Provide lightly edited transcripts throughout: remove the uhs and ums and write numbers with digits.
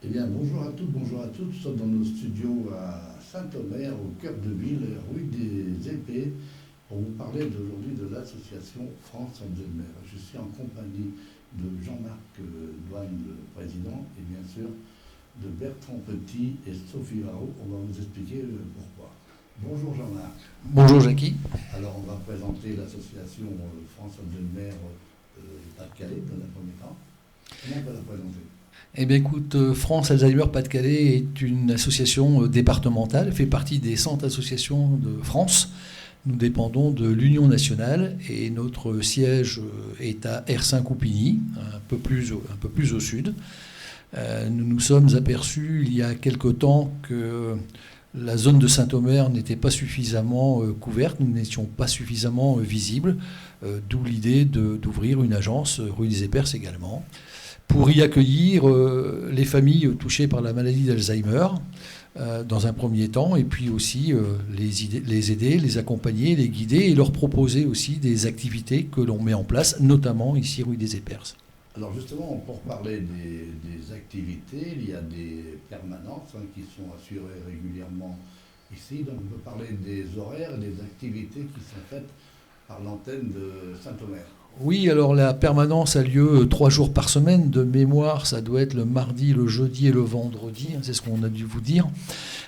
Eh bien, bonjour à toutes, bonjour à tous. Nous sommes dans nos studios à Saint-Omer, au cœur de ville, rue des Épées, pour vous parler d'aujourd'hui de l'association France Alzheimer. Je suis en compagnie de Jean-Marc Douane, le président, et bien sûr de Bertrand Petit et Sophie Varro. On va vous expliquer pourquoi. Bonjour Jean-Marc. Bonjour Jackie. Alors, on va présenter l'association France Alzheimer Pas-de-Calais dans un premier temps. Comment on va la présenter? Eh bien écoute, France Alzheimer Pas-de-Calais est une association départementale, fait partie des 100 associations de France. Nous dépendons de l'Union nationale et notre siège est à R5-Coupigny, un peu plus au sud. Nous nous sommes aperçus il y a quelque temps que la zone de Saint-Omer n'était pas suffisamment couverte, nous n'étions pas suffisamment visibles, d'où l'idée d'ouvrir une agence rue des Épers également, pour y accueillir les familles touchées par la maladie d'Alzheimer dans un premier temps, et puis aussi les aider, les accompagner, les guider et leur proposer aussi des activités que l'on met en place, notamment ici rue des Épers. Alors justement, pour parler des activités, il y a des permanences qui sont assurées régulièrement ici. Donc on peut parler des horaires et des activités qui sont faites par l'antenne de Saint-Omer. Oui, alors la permanence a lieu 3 jours par semaine. De mémoire, ça doit être le mardi, le jeudi et le vendredi. C'est ce qu'on a dû vous dire.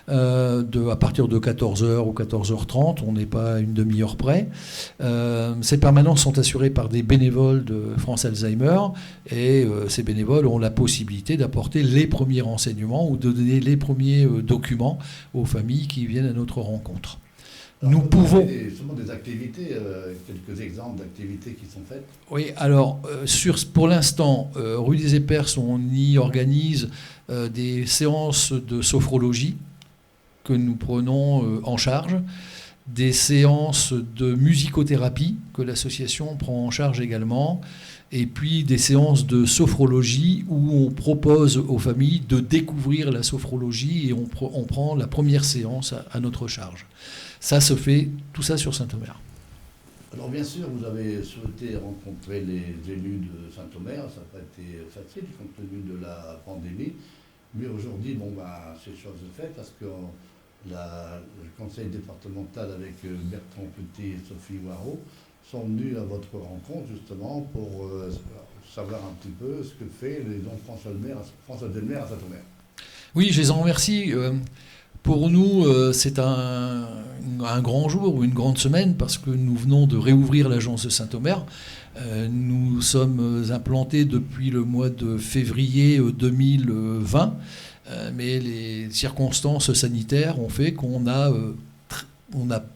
À partir de 14h ou 14h30, on n'est pas à une demi-heure près. Ces permanences sont assurées par des bénévoles de France Alzheimer. Et ces bénévoles ont la possibilité d'apporter les premiers renseignements ou de donner les premiers documents aux familles qui viennent à notre rencontre. Alors, nous pouvons... Justement des activités, quelques exemples d'activités qui sont faites. Oui, alors pour l'instant, rue des Épers, on y organise des séances de sophrologie que nous prenons en charge, des séances de musicothérapie que l'association prend en charge également, et puis des séances de sophrologie où on propose aux familles de découvrir la sophrologie et on prend la première séance à notre charge. Ça se fait, tout ça sur Saint-Omer. Alors bien sûr, vous avez souhaité rencontrer les élus de Saint-Omer, ça n'a pas été facile compte tenu de la pandémie, mais aujourd'hui, c'est chose faite parce que le conseil départemental avec Bertrand Petit et Sophie Varro sont venus à votre rencontre justement pour savoir un petit peu ce que fait les dons France Alzheimer à Saint-Omer. Oui, je les en remercie. Pour nous, c'est un grand jour ou une grande semaine parce que nous venons de réouvrir l'agence de Saint-Omer. Nous sommes implantés depuis le mois de février 2020, mais les circonstances sanitaires ont fait qu'on a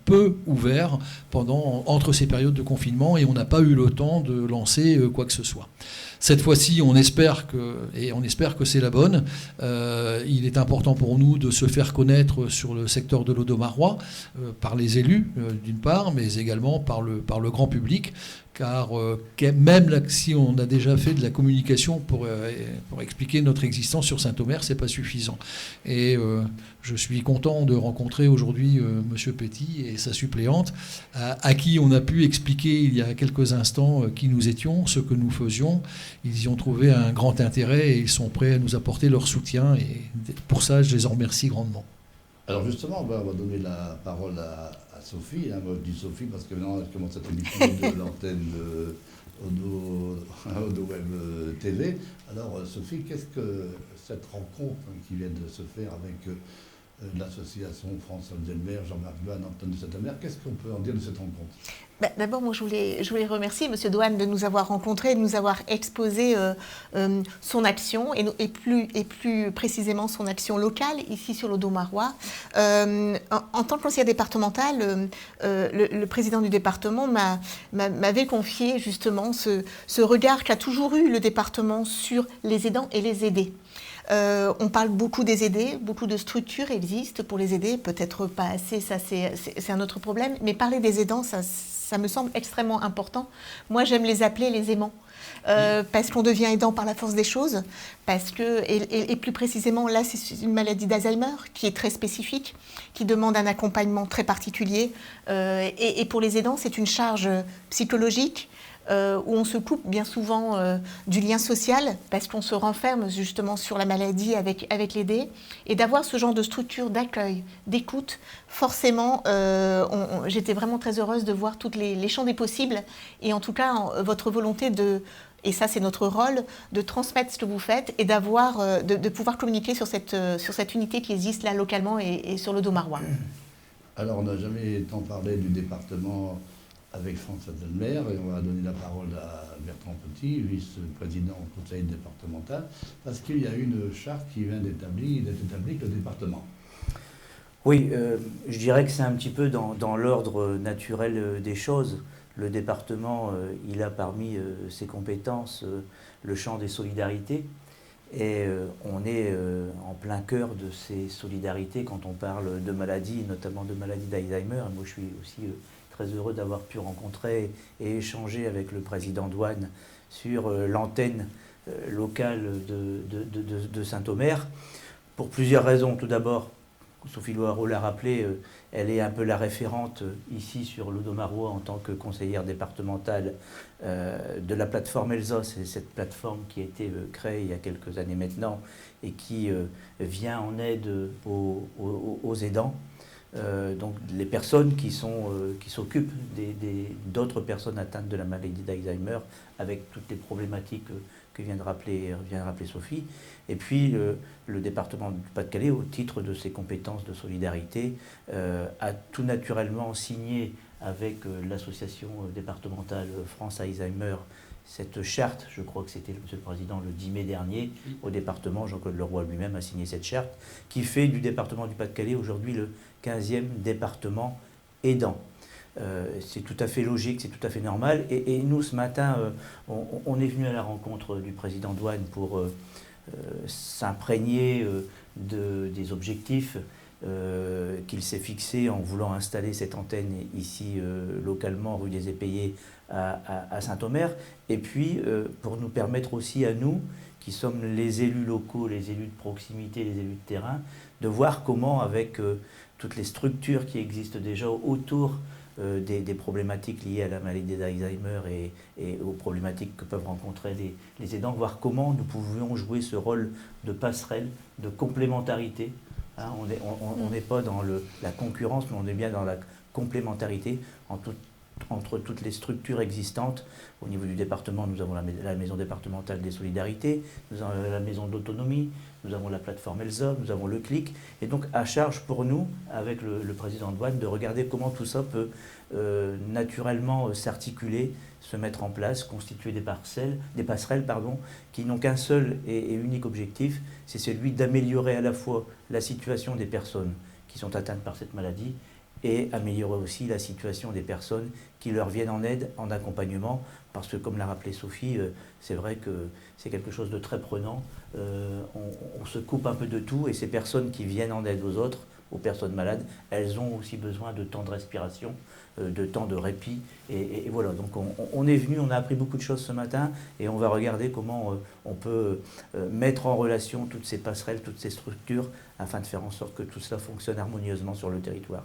peu ouvert entre ces périodes de confinement et on n'a pas eu le temps de lancer quoi que ce soit. Cette fois-ci, on espère que c'est la bonne. Il est important pour nous de se faire connaître sur le secteur de l'Audomarois par les élus, d'une part, mais également par le grand public, car même là, si on a déjà fait de la communication pour expliquer notre existence sur Saint-Omer, c'est pas suffisant. Et je suis content de rencontrer aujourd'hui Monsieur Petit et sa suppléante, à qui on a pu expliquer il y a quelques instants qui nous étions, ce que nous faisions. Ils y ont trouvé un grand intérêt et ils sont prêts à nous apporter leur soutien. Et pour ça, je les en remercie grandement. Alors justement, on va donner la parole à Sophie. Moi je dis Sophie parce que maintenant elle commence à être habituée de l'antenne Odo Web TV. Alors Sophie, qu'est-ce que cette rencontre qui vient de se faire avec l'association France Alzheimer, Jean-Marc Douane, Antoine de Saint-Omer, qu'est-ce qu'on peut en dire de cette rencontre? D'abord, moi, je voulais remercier M. Douane de nous avoir rencontrés, de nous avoir exposé son action et plus précisément son action locale ici sur l'Audomarois. En tant que conseillère départementale, le président du département m'avait confié justement ce regard qu'a toujours eu le département sur les aidants et les aidés. On parle beaucoup des aidés, beaucoup de structures existent pour les aider, peut-être pas assez, ça c'est un autre problème, mais parler des aidants, ça me semble extrêmement important. Moi j'aime les appeler les aimants, parce qu'on devient aidant par la force des choses, parce que, et plus précisément là c'est une maladie d'Alzheimer qui est très spécifique, qui demande un accompagnement très particulier, et pour les aidants c'est une charge psychologique, où on se coupe bien souvent du lien social parce qu'on se renferme justement sur la maladie avec l'aidé, et d'avoir ce genre de structure d'accueil, d'écoute, forcément, j'étais vraiment très heureuse de voir tous les champs des possibles, et en tout cas votre volonté et ça c'est notre rôle, de transmettre ce que vous faites et de pouvoir communiquer sur cette unité qui existe là localement et sur le Domarois. Alors, on n'a jamais tant parlé du département avec François Delmer, et on va donner la parole à Bertrand Petit, vice-président au conseil départemental, parce qu'il y a une charte qui vient d'être établie avec le département. Oui, je dirais que c'est un petit peu dans l'ordre naturel des choses. Le département, il a parmi ses compétences le champ des solidarités. Et on est en plein cœur de ces solidarités quand on parle de maladies, notamment de maladies d'Alzheimer. Moi, je suis aussi très heureux d'avoir pu rencontrer et échanger avec le président Douane sur l'antenne locale de Saint-Omer, pour plusieurs raisons. Tout d'abord, Sophie Loireau l'a rappelé, elle est un peu la référente ici sur le Domarois en tant que conseillère départementale de la plateforme Elsos. C'est cette plateforme qui a été créée il y a quelques années maintenant et qui vient en aide aux aidants. Donc les personnes qui s'occupent d'autres personnes atteintes de la maladie d'Alzheimer, avec toutes les problématiques que vient de rappeler Sophie. Et puis le département du Pas-de-Calais, au titre de ses compétences de solidarité, a tout naturellement signé avec l'association départementale France Alzheimer cette charte. Je crois que c'était, Monsieur le Président, le 10 mai dernier, au département. Jean-Claude Leroy lui-même a signé cette charte, qui fait du département du Pas-de-Calais aujourd'hui le 15e département aidant. C'est tout à fait logique, c'est tout à fait normal. Et nous, ce matin, on est venu à la rencontre du président Douane pour s'imprégner des objectifs qu'il s'est fixés en voulant installer cette antenne ici, localement, rue des Épayers, à Saint-Omer. Et puis, pour nous permettre aussi à nous, qui sommes les élus locaux, les élus de proximité, les élus de terrain, de voir comment, avec toutes les structures qui existent déjà autour des problématiques liées à la maladie d'Alzheimer et aux problématiques que peuvent rencontrer les aidants, voir comment nous pouvions jouer ce rôle de passerelle, de complémentarité. Hein, on n'est pas dans la concurrence, mais on est bien dans la complémentarité entre toutes les structures existantes. Au niveau du département, nous avons la maison départementale des solidarités, nous avons la maison de l'autonomie, nous avons la plateforme Elsa, nous avons le CLIC. Et donc, à charge pour nous, avec le président Douane, de regarder comment tout ça peut naturellement s'articuler, se mettre en place, constituer des passerelles, qui n'ont qu'un seul et unique objectif, c'est celui d'améliorer à la fois la situation des personnes qui sont atteintes par cette maladie et améliorer aussi la situation des personnes qui leur viennent en aide, en accompagnement, parce que, comme l'a rappelé Sophie, c'est vrai que c'est quelque chose de très prenant. On se coupe un peu de tout, et ces personnes qui viennent en aide aux autres, aux personnes malades, elles ont aussi besoin de temps de respiration, de temps de répit, et voilà. Donc on est venu, on a appris beaucoup de choses ce matin, et on va regarder comment on peut mettre en relation toutes ces passerelles, toutes ces structures, afin de faire en sorte que tout cela fonctionne harmonieusement sur le territoire.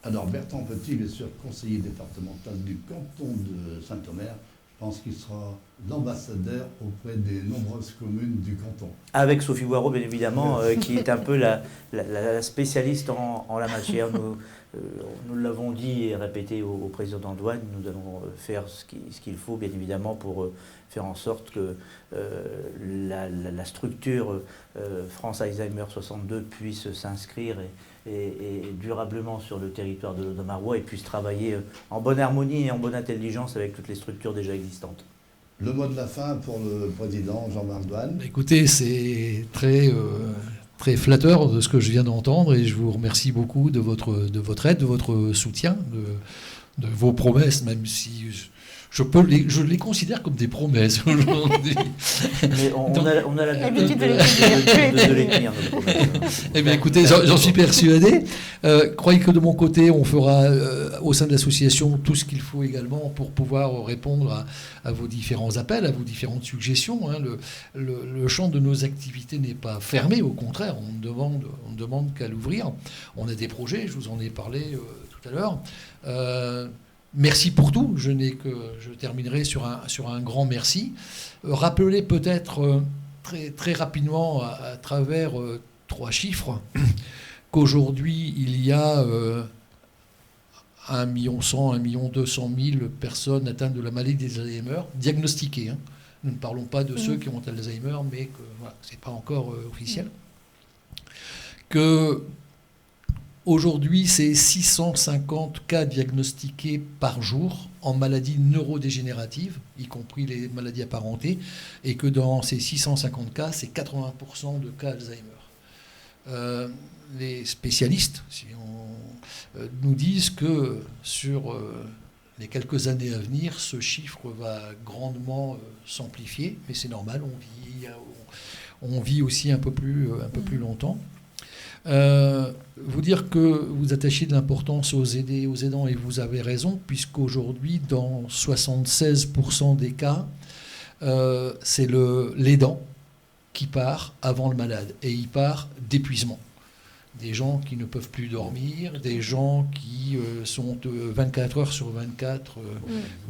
Alors Bertrand Petit, bien sûr, conseiller départemental du canton de Saint-Omer, je pense qu'il sera l'ambassadeur auprès des nombreuses communes du canton. Avec Sophie Loireau, bien évidemment, qui est un peu la spécialiste en la matière. Nous l'avons dit et répété au président Douane, nous allons faire ce qu'il faut, bien évidemment, pour faire en sorte que la structure France Alzheimer 62 puisse s'inscrire et durablement sur le territoire de Domarois et puisse travailler en bonne harmonie et en bonne intelligence avec toutes les structures déjà existantes. Le mot de la fin pour le président Jean-Marc Douane. Écoutez, c'est très flatteur de ce que je viens d'entendre, et je vous remercie beaucoup de votre aide, de votre soutien, de vos promesses, même si je les considère comme des promesses aujourd'hui. Mais on a l'habitude de les tenir, nos promesses. Eh bien, écoutez, j'en suis persuadé. Croyez que de mon côté, on fera au sein de l'association tout ce qu'il faut également pour pouvoir répondre à vos différents appels, à vos différentes suggestions. Hein. Le champ de nos activités n'est pas fermé, au contraire, on ne demande qu'à l'ouvrir. On a des projets, je vous en ai parlé tout à l'heure. merci pour tout. Je terminerai sur un grand merci. Rappeler peut-être très, très rapidement à travers 3 chiffres qu'aujourd'hui il y a 1 100 000, 200 000 personnes atteintes de la maladie des Alzheimer, diagnostiquées. Nous ne parlons pas de ceux qui ont Alzheimer, mais que voilà, ce n'est pas encore officiel. Que aujourd'hui, c'est 650 cas diagnostiqués par jour en maladies neurodégénératives, y compris les maladies apparentées, et que dans ces 650 cas, c'est 80% de cas Alzheimer. Les spécialistes nous disent que sur les quelques années à venir, ce chiffre va grandement s'amplifier, mais c'est normal, on vit aussi un peu plus longtemps. Vous dire que vous attachez de l'importance aux aidants, et vous avez raison, puisqu'aujourd'hui, dans 76% des cas, c'est l'aidant qui part avant le malade, et il part d'épuisement. Des gens qui ne peuvent plus dormir, des gens qui sont 24 heures sur 24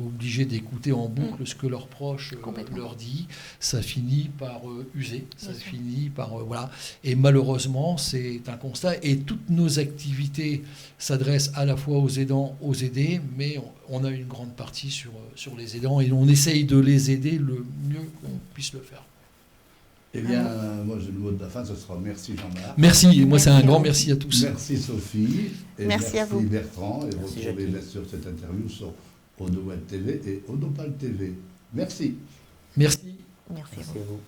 obligés d'écouter en boucle ce que leurs proches leur disent. Ça finit par user, ça finit par... voilà. Et malheureusement, c'est un constat. Et toutes nos activités s'adressent à la fois aux aidants, aux aidés, mais on a une grande partie sur les aidants et on essaye de les aider le mieux qu'on puisse le faire. Eh bien, moi, le mot de la fin, ce sera merci Jean-Marc. Merci, et moi, c'est un grand merci à tous. Merci Sophie, et merci à vous. Bertrand, et Merci retrouvez bien sûr cette interview sur Odoweb TV et Odopal TV. Merci. Merci. Merci à vous. Merci à vous.